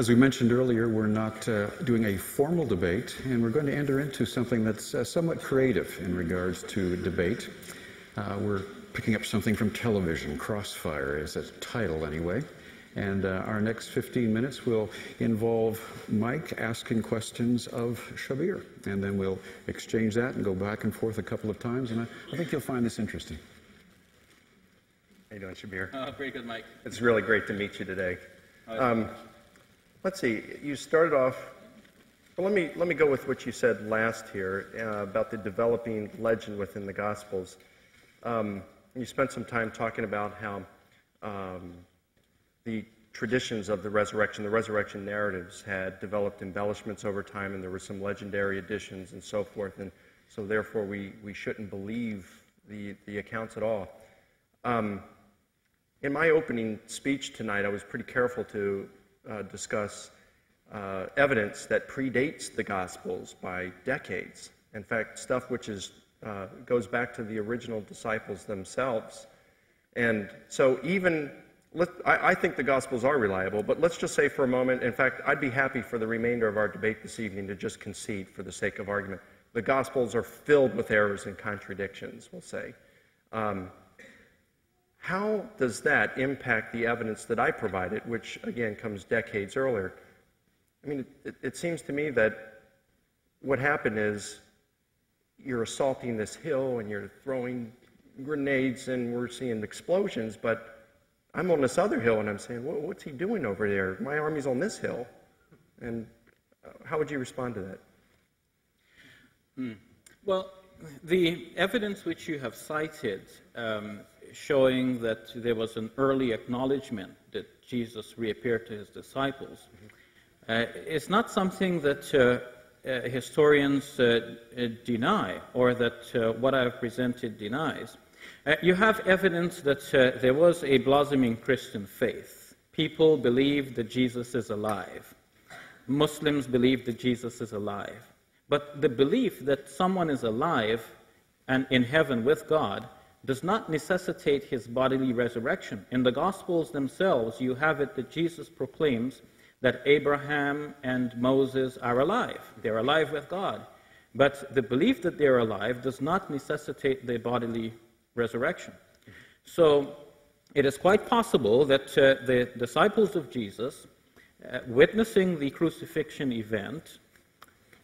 As we mentioned earlier, we're not doing a formal debate, and we're going to enter into something that's somewhat creative in regards to debate. We're picking up something from television, Crossfire is a title anyway, and our next 15 minutes will involve Mike asking questions of Shabir, and then we'll exchange that and go back and forth a couple of times, and I think you'll find this interesting. How you doing, Shabir? Oh, very good, Mike. It's really great to meet you today. Let's see, you started off, well, let me go with what you said last here about the developing legend within the Gospels. You spent some time talking about how the traditions of the resurrection narratives had developed embellishments over time, and there were some legendary additions and so forth, and so therefore we shouldn't believe the accounts at all. In my opening speech tonight, I was pretty careful to discuss evidence that predates the Gospels by decades. In fact, stuff which goes back to the original disciples themselves. And so I think the Gospels are reliable, but let's just say for a moment, in fact, I'd be happy for the remainder of our debate this evening to just concede for the sake of argument. The Gospels are filled with errors and contradictions, we'll say. How does that impact the evidence that I provided, which, again, comes decades earlier? I mean, it seems to me that what happened is you're assaulting this hill and you're throwing grenades and we're seeing explosions, but I'm on this other hill and I'm saying, what's he doing over there? My army's on this hill. And how would you respond to that? Well, the evidence which you have cited showing that there was an early acknowledgement that Jesus reappeared to his disciples is not something that historians deny, or that what I have presented denies. You have evidence that there was a blossoming Christian faith. People believed that Jesus is alive. Muslims believe that Jesus is alive. But the belief that someone is alive and in heaven with God does not necessitate his bodily resurrection. In the Gospels themselves, you have it that Jesus proclaims that Abraham and Moses are alive. They're alive with God. But the belief that they're alive does not necessitate their bodily resurrection. So it is quite possible that the disciples of Jesus, witnessing the crucifixion event,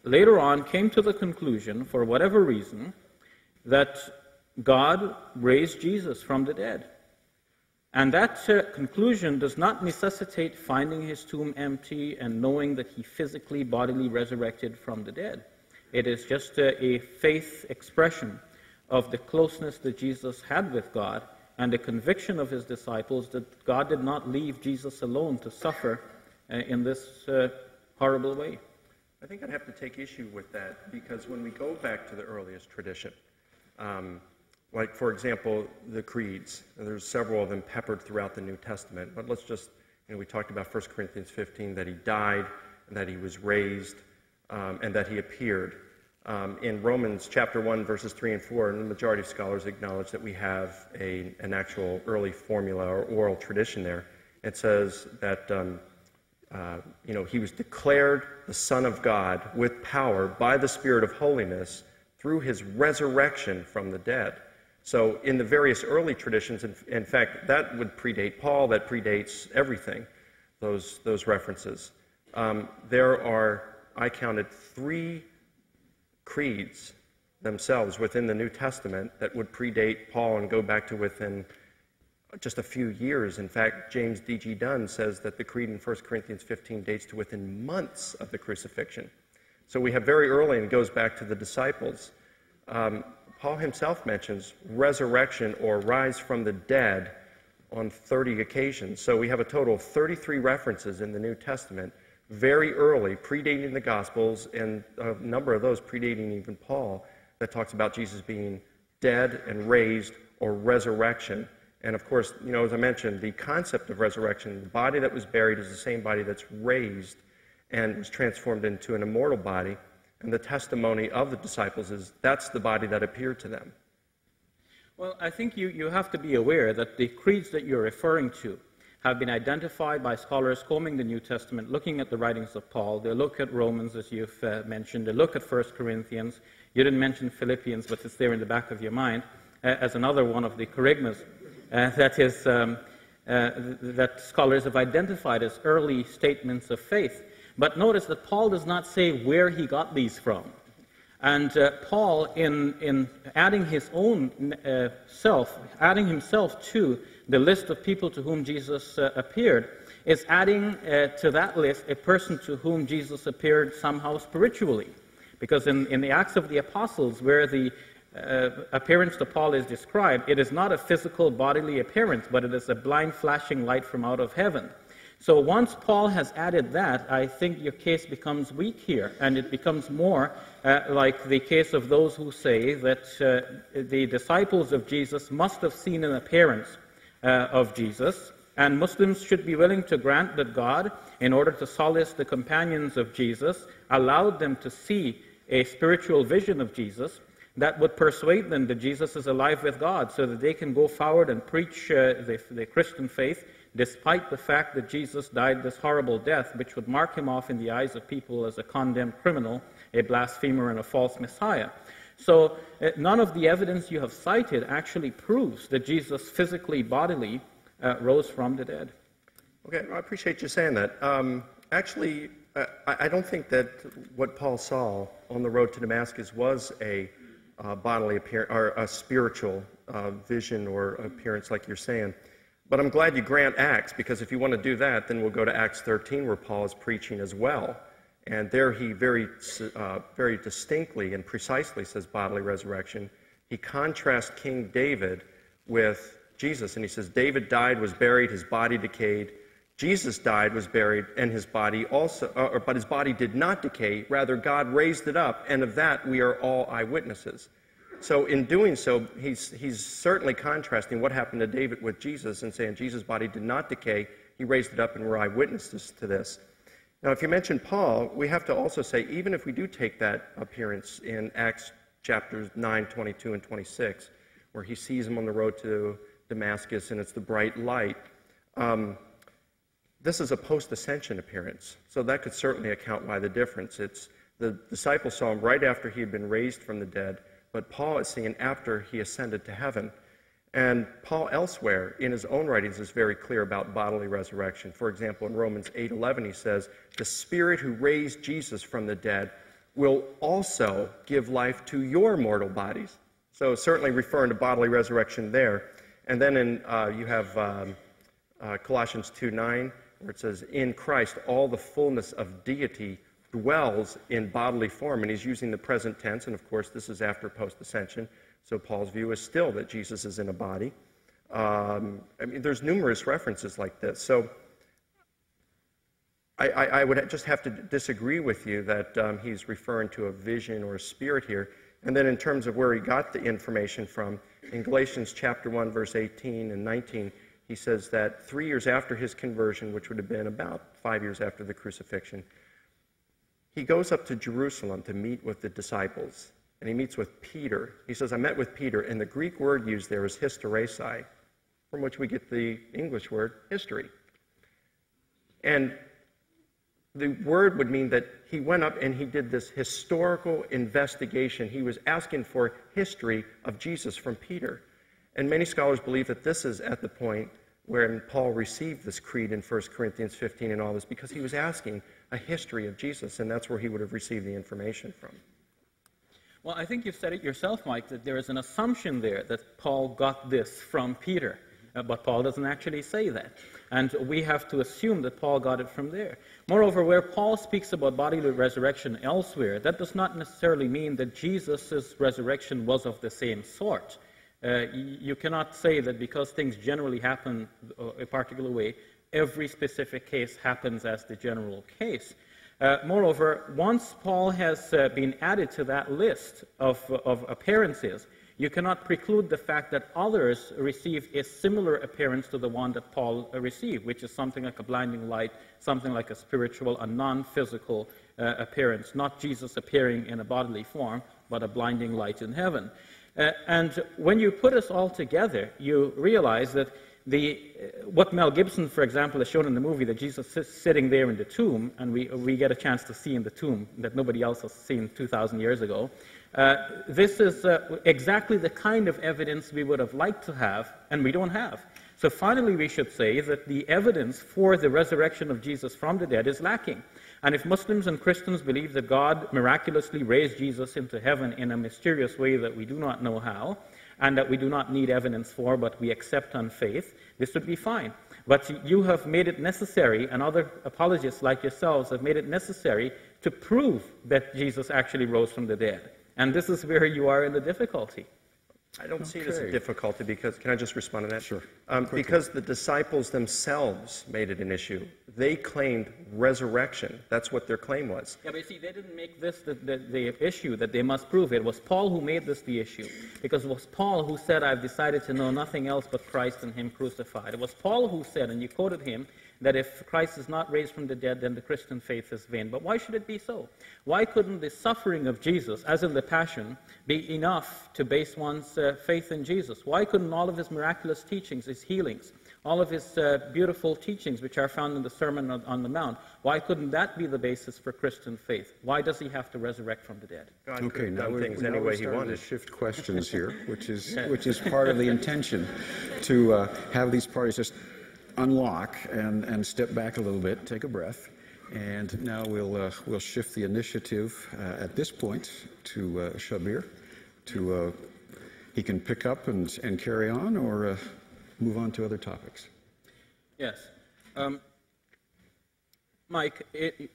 later on came to the conclusion, for whatever reason, that God raised Jesus from the dead. And that conclusion does not necessitate finding his tomb empty and knowing that he physically, bodily resurrected from the dead. It is just a faith expression of the closeness that Jesus had with God and the conviction of his disciples that God did not leave Jesus alone to suffer in this horrible way. I think I'd have to take issue with that, because when we go back to the earliest tradition, like, for example, the creeds, there's several of them peppered throughout the New Testament, but let's just, we talked about 1 Corinthians 15, that he died, and that he was raised, and that he appeared. In Romans chapter 1, verses 3 and 4, and the majority of scholars acknowledge that we have an actual early formula or oral tradition there. It says that he was declared the Son of God with power by the Spirit of holiness through his resurrection from the dead. So in the various early traditions, in fact, that would predate Paul, that predates everything, those references. There are, I counted, 3 creeds themselves within the New Testament that would predate Paul and go back to within just a few years. In fact, James D.G. Dunn says that the creed in 1 Corinthians 15 dates to within months of the crucifixion. So we have very early, and it goes back to the disciples. Paul himself mentions resurrection or rise from the dead on 30 occasions. So we have a total of 33 references in the New Testament, very early, predating the Gospels, and a number of those predating even Paul, that talks about Jesus being dead and raised, or resurrection. And of course, as I mentioned, the concept of resurrection, the body that was buried is the same body that's raised and was transformed into an immortal body. And the testimony of the disciples is that's the body that appeared to them. Well, I think you have to be aware that the creeds that you're referring to have been identified by scholars combing the New Testament, looking at the writings of Paul. They look at Romans, as you've mentioned. They look at 1 Corinthians. You didn't mention Philippians, but it's there in the back of your mind as another one of the kerygmas that scholars have identified as early statements of faith. But notice that Paul does not say where he got these from. And Paul, in adding his own adding himself to the list of people to whom Jesus appeared, is adding to that list a person to whom Jesus appeared somehow spiritually. Because in the Acts of the Apostles, where the appearance to Paul is described, it is not a physical bodily appearance, but it is a blind flashing light from out of heaven. So once Paul has added that, I think your case becomes weak here, and it becomes more like the case of those who say that the disciples of Jesus must have seen an appearance of Jesus, and Muslims should be willing to grant that God, in order to solace the companions of Jesus, allowed them to see a spiritual vision of Jesus that would persuade them that Jesus is alive with God, so that they can go forward and preach the Christian faith, despite the fact that Jesus died this horrible death, which would mark him off in the eyes of people as a condemned criminal, a blasphemer, and a false Messiah. So none of the evidence you have cited actually proves that Jesus physically, bodily, rose from the dead. Okay, I appreciate you saying that. Actually, I don't think that what Paul saw on the road to Damascus was a bodily appearance or a spiritual vision or appearance like you're saying. But I'm glad you grant Acts, because if you want to do that, then we'll go to Acts 13, where Paul is preaching as well. And there he very distinctly and precisely says bodily resurrection. He contrasts King David with Jesus, and he says, David died, was buried, his body decayed. Jesus died, was buried, and his body also, but his body did not decay. Rather, God raised it up, and of that we are all eyewitnesses. So in doing so, he's certainly contrasting what happened to David with Jesus and saying Jesus' body did not decay. He raised it up, and we're eyewitnesses to this. Now, if you mention Paul, we have to also say, even if we do take that appearance in Acts chapters 9, 22, and 26, where he sees him on the road to Damascus, and it's the bright light, this is a post-ascension appearance. So that could certainly account why the difference. It's the disciples saw him right after he had been raised from the dead, but Paul is seen after he ascended to heaven. And Paul elsewhere in his own writings is very clear about bodily resurrection. For example, in Romans 8:11 he says, the Spirit who raised Jesus from the dead will also give life to your mortal bodies. So certainly referring to bodily resurrection there. And then you have Colossians 2:9, where it says, in Christ all the fullness of deity dwells in bodily form, and he's using the present tense, and of course this is after post-ascension, so Paul's view is still that Jesus is in a body. I mean, there's numerous references like this, so I would just have to disagree with you that he's referring to a vision or a spirit here. And then in terms of where he got the information from, in Galatians chapter 1, verse 18 and 19, he says that 3 years after his conversion, which would have been about 5 years after the crucifixion, he goes up to Jerusalem to meet with the disciples, and he meets with Peter. He says, I met with Peter, and the Greek word used there is hysteresis, from which we get the English word history. And the word would mean that he went up and he did this historical investigation. He was asking for history of Jesus from Peter. And many scholars believe that this is at the point where Paul received this creed in 1 Corinthians 15 and all this, because he was asking a history of Jesus, and that's where he would have received the information from. Well, I think you've said it yourself, Mike, that there is an assumption there that Paul got this from Peter, but Paul doesn't actually say that. And we have to assume that Paul got it from there. Moreover, where Paul speaks about bodily resurrection elsewhere, that does not necessarily mean that Jesus' resurrection was of the same sort. You cannot say that because things generally happen a particular way, every specific case happens as the general case. Moreover, once Paul has been added to that list of appearances, you cannot preclude the fact that others received a similar appearance to the one that Paul received, which is something like a blinding light, something like a spiritual, a non-physical appearance, not Jesus appearing in a bodily form, but a blinding light in heaven. And when you put us all together, you realize that what Mel Gibson, for example, has shown in the movie, that Jesus is sitting there in the tomb, and we get a chance to see in the tomb that nobody else has seen 2,000 years ago. This is exactly the kind of evidence we would have liked to have, and we don't have. So finally, we should say that the evidence for the resurrection of Jesus from the dead is lacking. And if Muslims and Christians believe that God miraculously raised Jesus into heaven in a mysterious way that we do not know how, and that we do not need evidence for, but we accept on faith, this would be fine. But you have made it necessary, and other apologists like yourselves have made it necessary to prove that Jesus actually rose from the dead. And this is where you are in the difficulty. I don't see it as a difficulty because, can I just respond to that? Sure. Because the disciples themselves made it an issue. They claimed resurrection. That's what their claim was. Yeah, but you see, they didn't make this the issue that they must prove. It was Paul who made this the issue. Because it was Paul who said, I've decided to know nothing else but Christ and Him crucified. It was Paul who said, and you quoted him, that if Christ is not raised from the dead, then the Christian faith is vain. But why should it be so? Why couldn't the suffering of Jesus, as in the Passion, be enough to base one's faith in Jesus? Why couldn't all of His miraculous teachings, His healings, all of His beautiful teachings which are found in the Sermon on the Mount, why couldn't that be the basis for Christian faith? Why does He have to resurrect from the dead? God Okay, now we're starting to shift questions here, which is part of the intention to have these parties just unlock and step back a little bit, take a breath, and now we'll shift the initiative at this point to Shabir. He can pick up and carry on, or move on to other topics. Yes. Mike,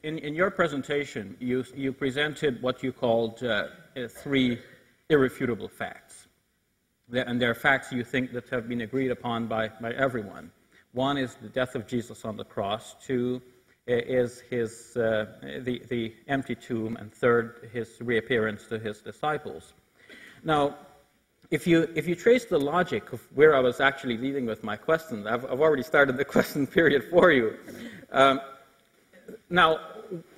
in your presentation, you presented what you called 3 irrefutable facts. And they're facts you think that have been agreed upon by everyone. 1 is the death of Jesus on the cross. 2 is the empty tomb. And 3rd, His reappearance to His disciples. Now, if you trace the logic of where I was actually leading with my questions, I've already started the question period for you. Now,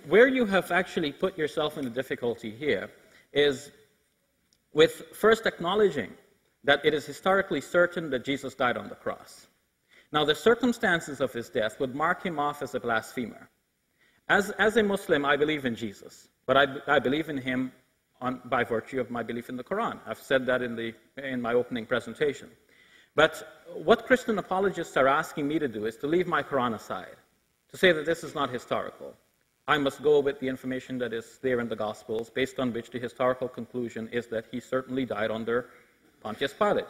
where you have actually put yourself in a difficulty here is with first acknowledging that it is historically certain that Jesus died on the cross. Now, the circumstances of His death would mark Him off as a blasphemer. As a Muslim, I believe in Jesus, but I believe in Him by virtue of my belief in the Quran. I've said that in my opening presentation. But what Christian apologists are asking me to do is to leave my Quran aside, to say that this is not historical. I must go with the information that is there in the Gospels, based on which the historical conclusion is that He certainly died under Pontius Pilate.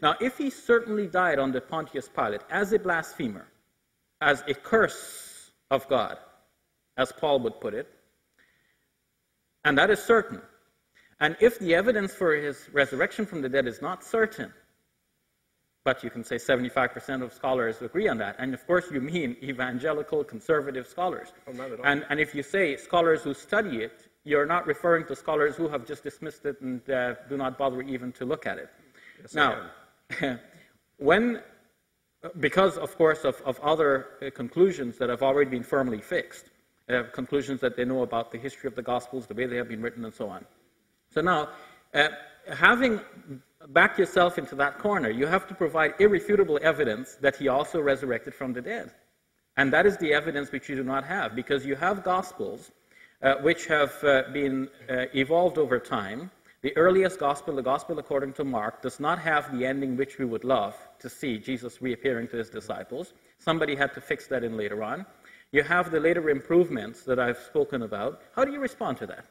Now, if He certainly died under Pontius Pilate as a blasphemer, as a curse of God, as Paul would put it, and that is certain, and if the evidence for His resurrection from the dead is not certain, but you can say 75% of scholars agree on that, and of course you mean evangelical conservative scholars. Oh, not at all. And if you say scholars who study it, you're not referring to scholars who have just dismissed it and do not bother even to look at it. Yes, now, because of course of other conclusions that have already been firmly fixed, conclusions that they know about the history of the Gospels, the way they have been written, and so on. So now, having backed yourself into that corner, you have to provide irrefutable evidence that He also resurrected from the dead. And that is the evidence which you do not have, because you have Gospels which have been evolved over time. The earliest Gospel, the Gospel according to Mark, does not have the ending which we would love to see, Jesus reappearing to His disciples. Somebody had to fix that in later on. You have the later improvements that I've spoken about. How do you respond to that?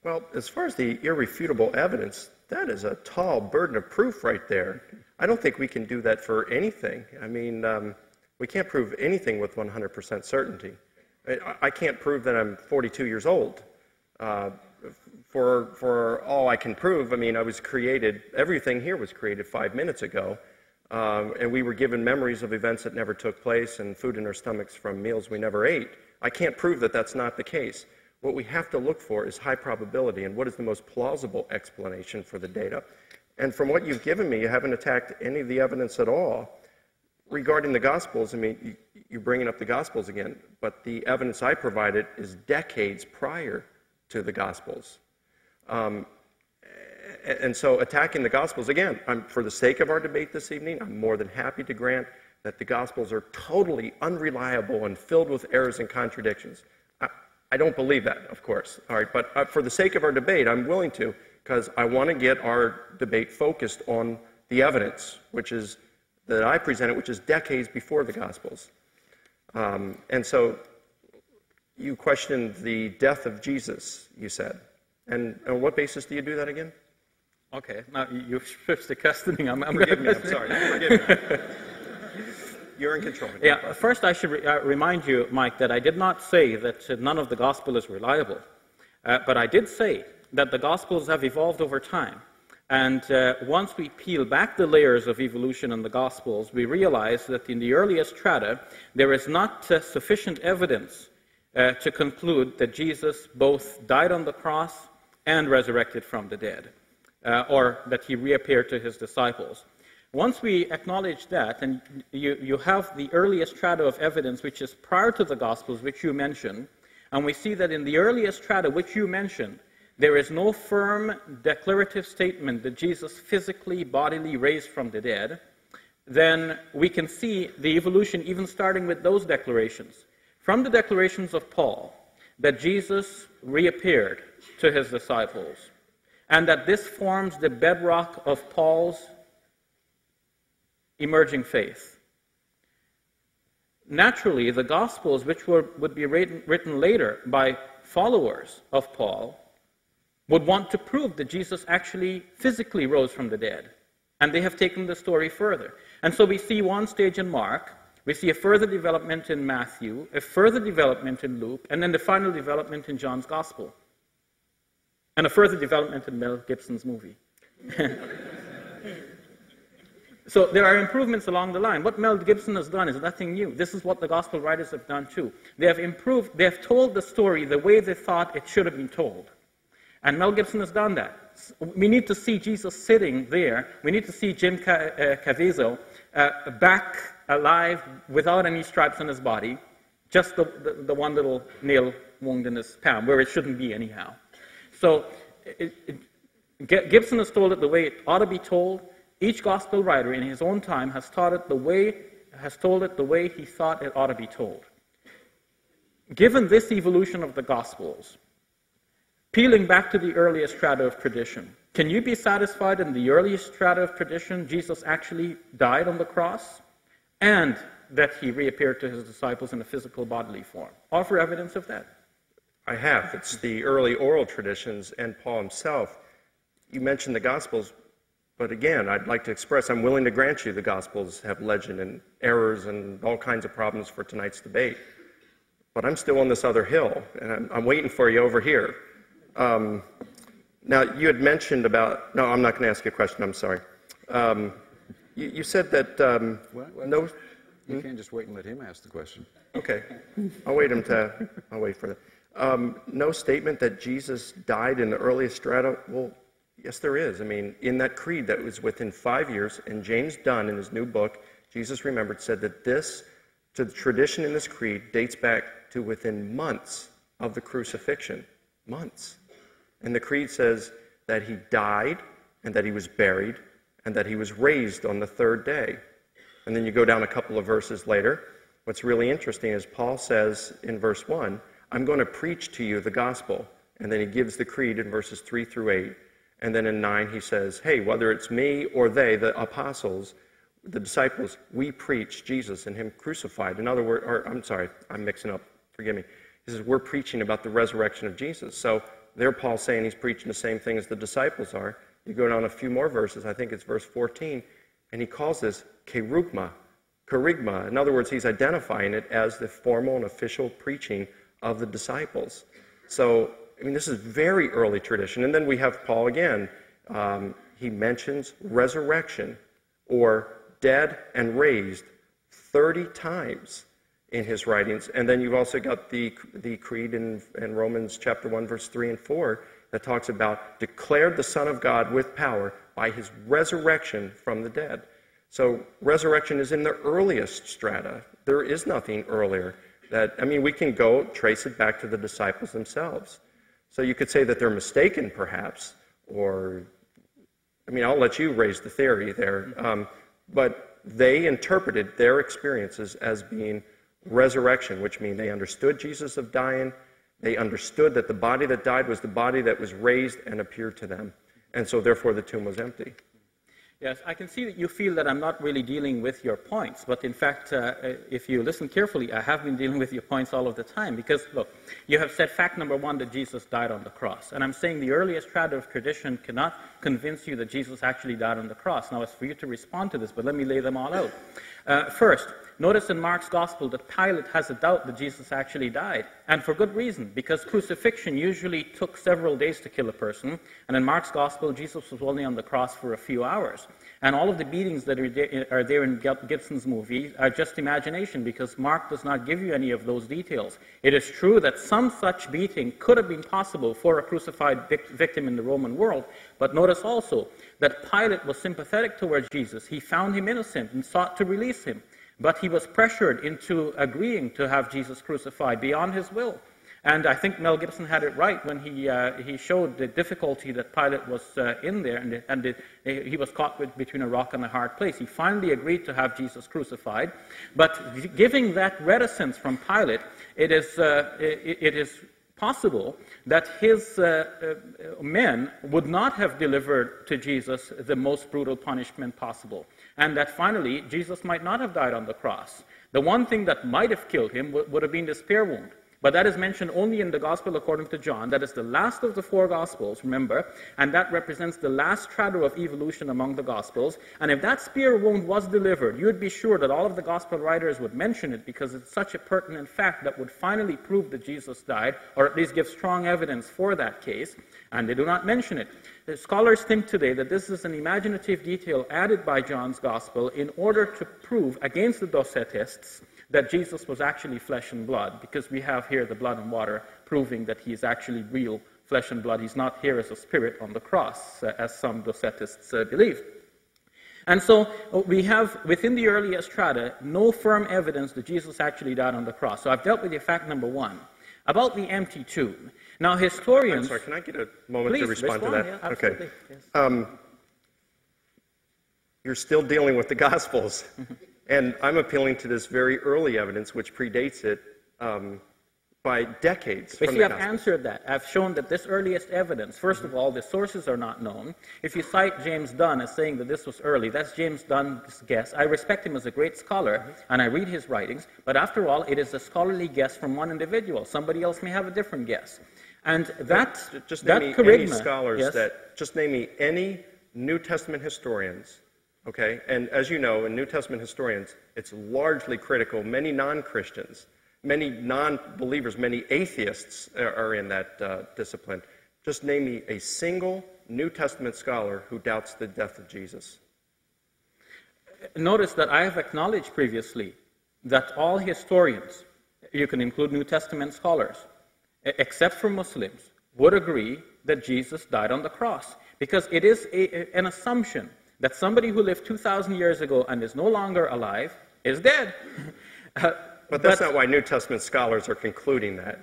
Well, as far as the irrefutable evidence, that is a tall burden of proof right there. I don't think we can do that for anything. I mean, we can't prove anything with 100% certainty. I can't prove that I'm 42 years old. For all I can prove, I mean, I was created, everything here was created 5 minutes ago, and we were given memories of events that never took place and food in our stomachs from meals we never ate. I can't prove that that's not the case. What we have to look for is high probability and what is the most plausible explanation for the data. And from what you've given me, you haven't attacked any of the evidence at all. Regarding the Gospels, I mean, you're bringing up the Gospels again, but the evidence I provided is decades prior to the Gospels. And so attacking the Gospels, again, for the sake of our debate this evening, I'm more than happy to grant that the Gospels are totally unreliable and filled with errors and contradictions. I don't believe that, of course. All right, but for the sake of our debate, I'm willing to, because I want to get our debate focused on the evidence, which is that I presented, which is decades before the Gospels. And so you questioned the death of Jesus, you said. And on what basis do you do that again? Okay, now you switched the questioning. Forgive me, I'm sorry. Forgive me. You're in control. Yeah, first I should remind you, Mike, that I did not say that none of the gospel is reliable. But I did say that the Gospels have evolved over time. And once we peel back the layers of evolution in the Gospels, we realize that in the earliest strata, there is not sufficient evidence to conclude that Jesus both died on the cross and resurrected from the dead, or that he reappeared to his disciples. Once we acknowledge that, and you have the earliest strata of evidence, which is prior to the Gospels, which you mentioned, and we see that in the earliest strata, which you mentioned, there is no firm declarative statement that Jesus physically, bodily raised from the dead, then we can see the evolution even starting with those declarations. From the declarations of Paul, that Jesus reappeared to his disciples, and that this forms the bedrock of Paul's emerging faith. Naturally, the Gospels, which would be written later by followers of Paul, would want to prove that Jesus actually physically rose from the dead. And they have taken the story further. And so we see one stage in Mark, we see a further development in Matthew, a further development in Luke, and then the final development in John's Gospel. And a further development in Mel Gibson's movie. So there are improvements along the line. What Mel Gibson has done is nothing new. This is what the Gospel writers have done too. They have improved, they have told the story the way they thought it should have been told. And Mel Gibson has done that. We need to see Jesus sitting there. We need to see Jim Caviezel back alive without any stripes on his body, just the one little nail wound in his palm, where it shouldn't be anyhow. So Gibson has told it the way it ought to be told. Each gospel writer in his own time has told it the way he thought it ought to be told. Given this evolution of the Gospels, peeling back to the earliest strata of tradition, can you be satisfied in the earliest strata of tradition Jesus actually died on the cross and that he reappeared to his disciples in a physical bodily form? Offer evidence of that. I have. It's the early oral traditions and Paul himself. You mentioned the Gospels, but again, I'd like to express I'm willing to grant you the Gospels have legend and errors and all kinds of problems for tonight's debate. But I'm still on this other hill, and I'm waiting for you over here. Now, you had mentioned about... No, I'm not going to ask you a question. I'm sorry. You said that... no... You can't just wait and let him ask the question. Okay. I'll wait for that. No statement that Jesus died in the earliest strata? Well, yes, there is. I mean, in that creed that was within 5 years, and James Dunn, in his new book, Jesus Remembered, said that the tradition in this creed dates back to within months of the crucifixion. Months. And the creed says that he died, and that he was buried, and that he was raised on the third day. And then you go down a couple of verses later. What's really interesting is Paul says in verse 1, I'm going to preach to you the gospel. And then he gives the creed in verses 3 through 8. And then in 9 he says, hey, whether it's me or they, the apostles, the disciples, we preach Jesus and him crucified. In other words, or I'm sorry, I'm mixing up, forgive me. He says, we're preaching about the resurrection of Jesus. So there Paul's saying he's preaching the same thing as the disciples are. You go down a few more verses, I think it's verse 14, and he calls this kerygma. In other words, he's identifying it as the formal and official preaching of the disciples. So, I mean, this is very early tradition. And then we have Paul again. He mentions resurrection or dead and raised 30 times in his writings. And then you've also got the creed in Romans chapter 1, verse 3 and 4 that talks about declared the Son of God with power by his resurrection from the dead. So resurrection is in the earliest strata. There is nothing earlier. We can go trace it back to the disciples themselves. So you could say that they're mistaken, perhaps, or, I'll let you raise the theory there. But they interpreted their experiences as being resurrection, which means they understood Jesus of dying. They understood that the body that died was the body that was raised and appeared to them. And so therefore the tomb was empty. Yes, I can see that you feel that I'm not really dealing with your points, but in fact, if you listen carefully, I have been dealing with your points all of the time, because, look, you have said fact number one, that Jesus died on the cross, and I'm saying the earliest strata of tradition cannot convince you that Jesus actually died on the cross. Now, it's for you to respond to this, but let me lay them all out. First, notice in Mark's gospel that Pilate has a doubt that Jesus actually died, and for good reason, because crucifixion usually took several days to kill a person, and in Mark's gospel, Jesus was only on the cross for a few hours. And all of the beatings that are there in Gibson's movie are just imagination, because Mark does not give you any of those details. It is true that some such beating could have been possible for a crucified victim in the Roman world, but notice also that Pilate was sympathetic towards Jesus. He found him innocent and sought to release him, but he was pressured into agreeing to have Jesus crucified beyond his will. And I think Mel Gibson had it right when he showed the difficulty that Pilate was in there, and he was caught between a rock and a hard place. He finally agreed to have Jesus crucified, but giving that reticence from Pilate, it is possible that his men would not have delivered to Jesus the most brutal punishment possible, and that finally Jesus might not have died on the cross. The one thing that might have killed him would have been the spear wound. But that is mentioned only in the Gospel according to John. That is the last of the four Gospels, remember, and that represents the last strata of evolution among the Gospels. And if that spear wound was delivered, you would be sure that all of the Gospel writers would mention it, because it's such a pertinent fact that would finally prove that Jesus died, or at least give strong evidence for that case, and they do not mention it. The scholars think today that this is an imaginative detail added by John's Gospel in order to prove against the Docetists that Jesus was actually flesh and blood, because we have here the blood and water proving that he is actually real flesh and blood. He's not here as a spirit on the cross, as some Docetists believe. And so we have, within the earliest strata, no firm evidence that Jesus actually died on the cross. So I've dealt with you fact number one. About the empty tomb. Now, historians... I'm sorry, can I get a moment to respond to that? Yeah, absolutely. Okay. Yes. You're still dealing with the Gospels. And I'm appealing to this very early evidence, which predates it by decades. But see, I've answered that. I've shown that this earliest evidence, first of all, the sources are not known. If you cite James Dunn as saying that this was early, that's James Dunn's guess. I respect him as a great scholar, and I read his writings, but after all, it is a scholarly guess from one individual. Somebody else may have a different guess. And that, just that name me charisma, any scholars yes? just name me any New Testament historians. Okay, and as you know, in New Testament historians, it's largely critical. Many non-Christians, many non-believers, many atheists are in that discipline. Just name me a single New Testament scholar who doubts the death of Jesus. Notice that I have acknowledged previously that all historians, you can include New Testament scholars, except for Muslims, would agree that Jesus died on the cross, because it is an assumption that somebody who lived 2,000 years ago and is no longer alive is dead. But that's not why New Testament scholars are concluding that.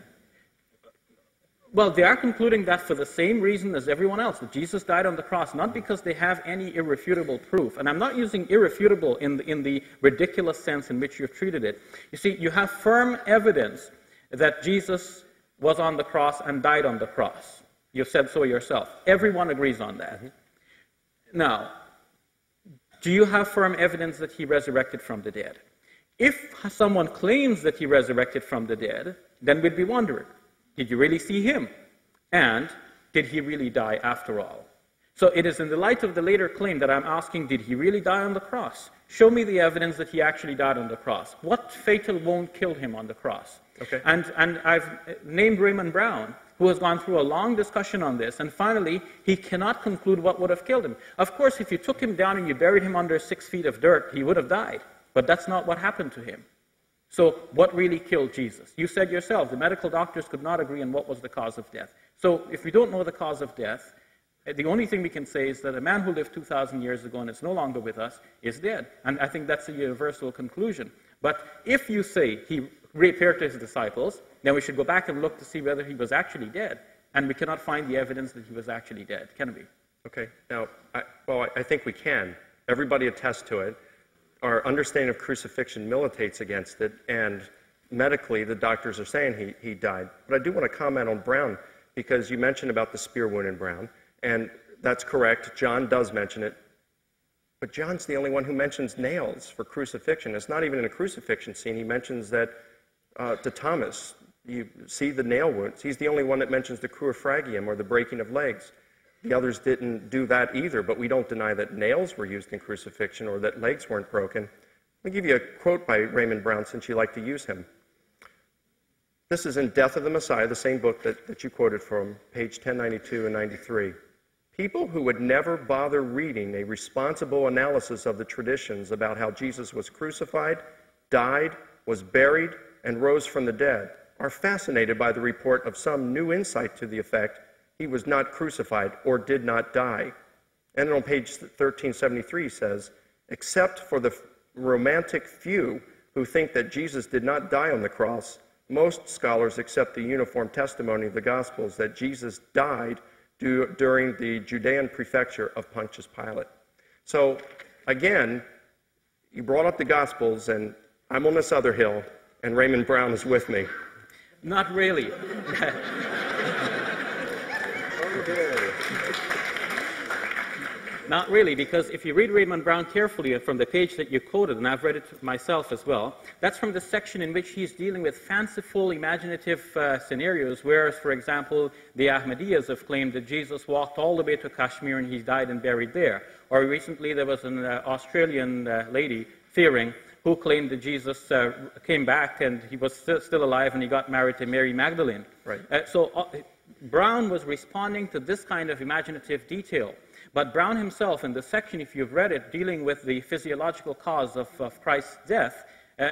Well, they are concluding that for the same reason as everyone else, that Jesus died on the cross, not because they have any irrefutable proof. And I'm not using irrefutable in the ridiculous sense in which you've treated it. You see, you have firm evidence that Jesus was on the cross and died on the cross. You've said so yourself. Everyone agrees on that. Now, do you have firm evidence that he resurrected from the dead? If someone claims that he resurrected from the dead, then we'd be wondering, did you really see him? And did he really die after all? So it is in the light of the later claim that I'm asking, did he really die on the cross? Show me the evidence that he actually died on the cross. What fatal wound killed him on the cross? Okay. And I've named Raymond Brown, who has gone through a long discussion on this, and finally, he cannot conclude what would have killed him. Of course, if you took him down and you buried him under 6 feet of dirt, he would have died. But that's not what happened to him. So what really killed Jesus? You said yourself, the medical doctors could not agree on what was the cause of death. So if we don't know the cause of death, the only thing we can say is that a man who lived 2,000 years ago and is no longer with us is dead. And I think that's a universal conclusion. But if you say he reappeared to his disciples, then we should go back and look to see whether he was actually dead. And we cannot find the evidence that he was actually dead, can we? Okay. Now, I think we can. Everybody attests to it. our understanding of crucifixion militates against it, and medically the doctors are saying he died. But I do want to comment on Brown, because you mentioned about the spear wound in Brown, and that's correct. John does mention it. But John's the only one who mentions nails for crucifixion. It's not even in a crucifixion scene. He mentions that to Thomas, you see the nail wounds. He's the only one that mentions the crucifragium, or the breaking of legs. The others didn't do that either, but we don't deny that nails were used in crucifixion or that legs weren't broken. Let me give you a quote by Raymond Brown, since you like to use him. This is in Death of the Messiah, the same book that you quoted from, page 1092 and 93. People who would never bother reading a responsible analysis of the traditions about how Jesus was crucified, died, was buried, and rose from the dead are fascinated by the report of some new insight to the effect he was not crucified or did not die. And then on page 1373 he says, except for the romantic few who think that Jesus did not die on the cross, most scholars accept the uniform testimony of the Gospels that Jesus died during the Judean prefecture of Pontius Pilate. So, again, you brought up the Gospels, and I'm on this other hill, and Raymond Brown is with me. Not really. Not really, because if you read Raymond Brown carefully from the page that you quoted, and I've read it myself as well, that's from the section in which he's dealing with fanciful, imaginative scenarios, whereas, for example, the Ahmadiyyas have claimed that Jesus walked all the way to Kashmir and he died and buried there. Or recently there was an Australian lady, Fearing, who claimed that Jesus came back and he was still alive and he got married to Mary Magdalene. Right. Brown was responding to this kind of imaginative detail. But Brown himself, in the section, if you've read it, dealing with the physiological cause of Christ's death,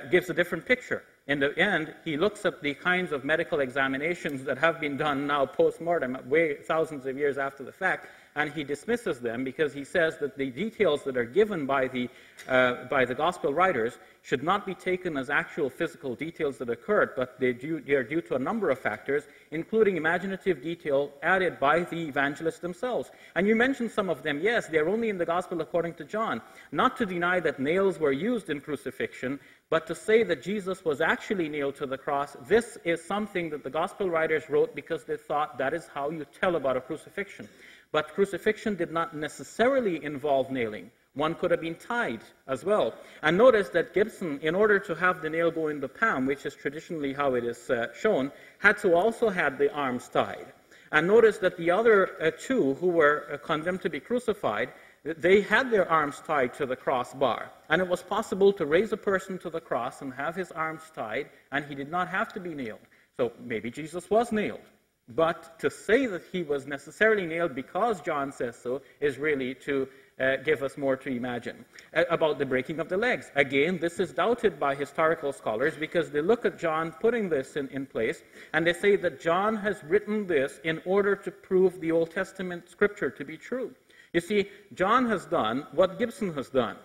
gives a different picture. In the end, he looks at the kinds of medical examinations that have been done now post-mortem, thousands of years after the fact, and he dismisses them because he says that the details that are given by the gospel writers should not be taken as actual physical details that occurred, but they are due to a number of factors, including imaginative detail added by the evangelists themselves. And you mentioned some of them. Yes, they're only in the gospel according to John. Not to deny that nails were used in crucifixion, but to say that Jesus was actually nailed to the cross, this is something that the gospel writers wrote because they thought that is how you tell about a crucifixion. But crucifixion did not necessarily involve nailing. One could have been tied as well. And notice that Gibson, in order to have the nail go in the palm, which is traditionally how it is shown, had to also have the arms tied. And notice that the other two who were condemned to be crucified, they had their arms tied to the crossbar. And it was possible to raise a person to the cross and have his arms tied, and he did not have to be nailed. So maybe Jesus was nailed. But to say that he was necessarily nailed because John says so is really to give us more to imagine. About the breaking of the legs. Again, this is doubted by historical scholars because they look at John putting this in place, and they say that John has written this in order to prove the Old Testament scripture to be true. You see, John has done what Gibson has done.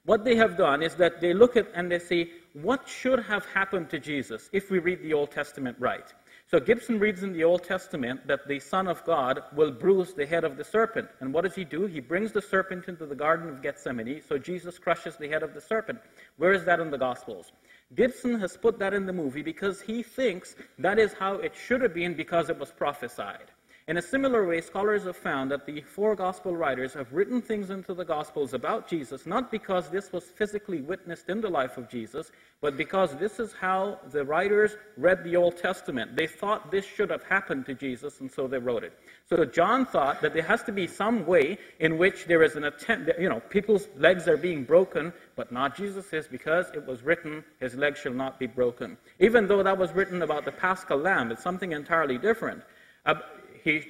What they have done is that they look at and they say, what should have happened to Jesus if we read the Old Testament right? So Gibson reads in the Old Testament that the Son of God will bruise the head of the serpent. And what does he do? He brings the serpent into the Garden of Gethsemane, so Jesus crushes the head of the serpent. Where is that in the Gospels? Gibson has put that in the movie because he thinks that is how it should have been because it was prophesied. In a similar way, scholars have found that the four gospel writers have written things into the Gospels about Jesus, not because this was physically witnessed in the life of Jesus, but because this is how the writers read the Old Testament. They thought this should have happened to Jesus, and so they wrote it. So John thought that there has to be some way in which there is an attempt, people's legs are being broken, but not Jesus's, because it was written, his legs shall not be broken. Even though that was written about the Paschal Lamb, it's something entirely different.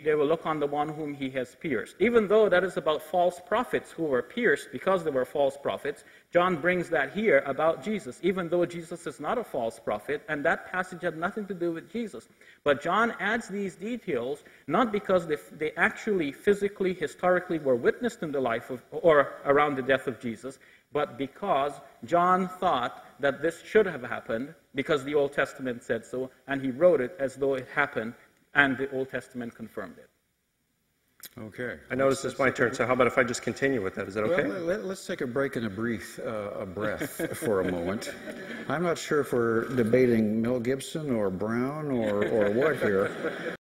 They will look on the one whom he has pierced. Even though that is about false prophets who were pierced because they were false prophets, John brings that here about Jesus, even though Jesus is not a false prophet, and that passage had nothing to do with Jesus. But John adds these details, not because they actually physically, historically were witnessed in the life of, or around the death of Jesus, but because John thought that this should have happened, because the Old Testament said so, and he wrote it as though it happened, and the Old Testament confirmed it. Okay. I notice it's my turn, so how about if I just continue with that? Is that okay? Well, let's take a break and a breath for a moment. I'm not sure if we're debating Mel Gibson or Brown or what here,